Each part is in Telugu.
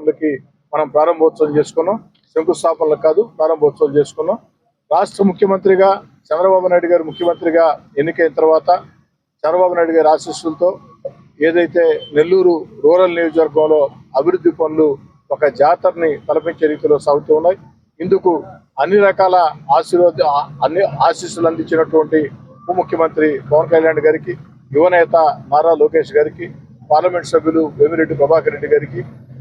పనులకి మనం ప్రారంభోత్సవం చేసుకున్నాం. శంకుస్థాపనలు కాదు, ప్రారంభోత్సవం చేసుకున్నాం. రాష్ట్ర ముఖ్యమంత్రిగా చంద్రబాబు నాయుడు గారు ముఖ్యమంత్రిగా ఎన్నికైన తర్వాత చంద్రబాబు నాయుడు గారి ఆశీస్సులతో ఏదైతే నెల్లూరు రూరల్ నియోజకవర్గంలో అభివృద్ధి పనులు ఒక జాతరని తలపించే రీతిలో సాగుతూ ఉన్నాయి. ఇందుకు అన్ని రకాల ఆశీస్సులు అందించినటువంటి ఉప ముఖ్యమంత్రి పవన్ కళ్యాణ్ గారికి, యువనేత నారా లోకేష్ గారికి, పార్లమెంట్ సభ్యులు వేమిరెడ్డి ప్రభాకర్ రెడ్డి గారికి,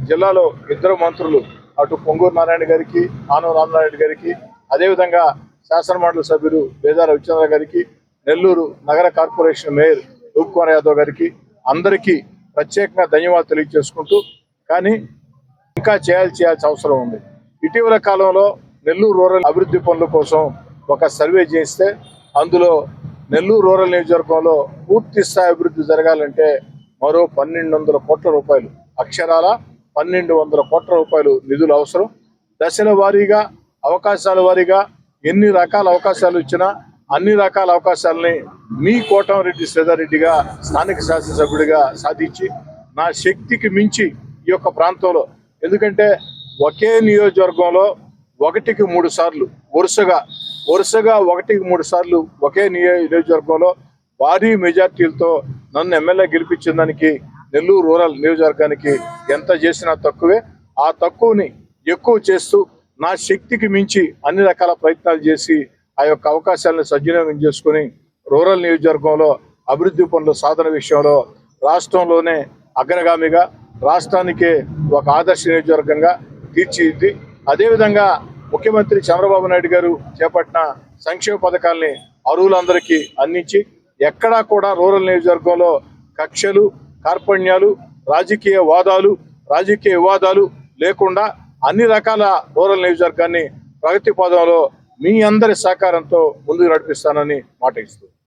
జిల్లాలో ఇద్దరు మంత్రులు అటు పొంగూరు నారాయణ గారికి, ఆనవ రామనారాయణ గారికి, అదేవిధంగా శాసనమండలి సభ్యులు బేదా రవిచంద్ర గారికి, నెల్లూరు నగర కార్పొరేషన్ మేయర్ రూప్ కుమార్ యాదవ్ గారికి అందరికీ ప్రత్యేకంగా ధన్యవాదాలు తెలియజేసుకుంటూ, కానీ ఇంకా చేయాల్సిన అవసరం ఉంది. ఇటీవల కాలంలో నెల్లూరు రూరల్ అభివృద్ధి పనుల కోసం ఒక సర్వే చేస్తే అందులో నెల్లూరు రూరల్ నియోజకవర్గంలో పూర్తి స్థాయి అభివృద్ధి జరగాలంటే మరో 1200 కోట్ల రూపాయలు, అక్షరాల 1200 కోట్ల రూపాయలు నిధులు అవసరం. దశల వారీగా, అవకాశాల వారీగా ఎన్ని రకాల అవకాశాలు ఇచ్చినా అన్ని రకాల అవకాశాలని మీ కోటమిరెడ్డి శ్రీధర్రెడ్డిగా స్థానిక శాసనసభ్యుడిగా సాధించి నా శక్తికి మించి ఈ యొక్క ప్రాంతంలో, ఎందుకంటే ఒకే నియోజకవర్గంలో 1కి 3 సార్లు వరుసగా 1కి 3 సార్లు ఒకే నియోజకవర్గంలో భారీ మెజార్టీలతో నన్ను ఎమ్మెల్యే గెలిపించిన దానికి నెల్లూరు రూరల్ నియోజకవర్గానికి ఎంత చేసినా తక్కువే. ఆ తక్కువని ఎక్కువ చేస్తూ నా శక్తికి మించి అన్ని రకాల ప్రయత్నాలు చేసి ఆ యొక్క అవకాశాలను సద్వినియోగం చేసుకుని రూరల్ నియోజకవర్గంలో అభివృద్ధి పనుల సాధన విషయంలో రాష్ట్రంలోనే అగ్రగామిగా, రాష్ట్రానికే ఒక ఆదర్శ నియోజకవర్గంగా తీర్చిదిద్ది, అదేవిధంగా ముఖ్యమంత్రి చంద్రబాబు నాయుడు గారు చేపట్టిన సంక్షేమ పథకాలని అర్హులందరికీ అందించి ఎక్కడా కూడా రూరల్ నియోజకవర్గంలో కక్షలు, కార్పణ్యాలు, రాజకీయ వివాదాలు లేకుండా అన్ని రకాల రూరల్ నియోజకవర్గాన్ని ప్రగతి పదంలో మీ అందరి సహకారంతో ముందుకు నడిపిస్తానని మాట ఇస్తూ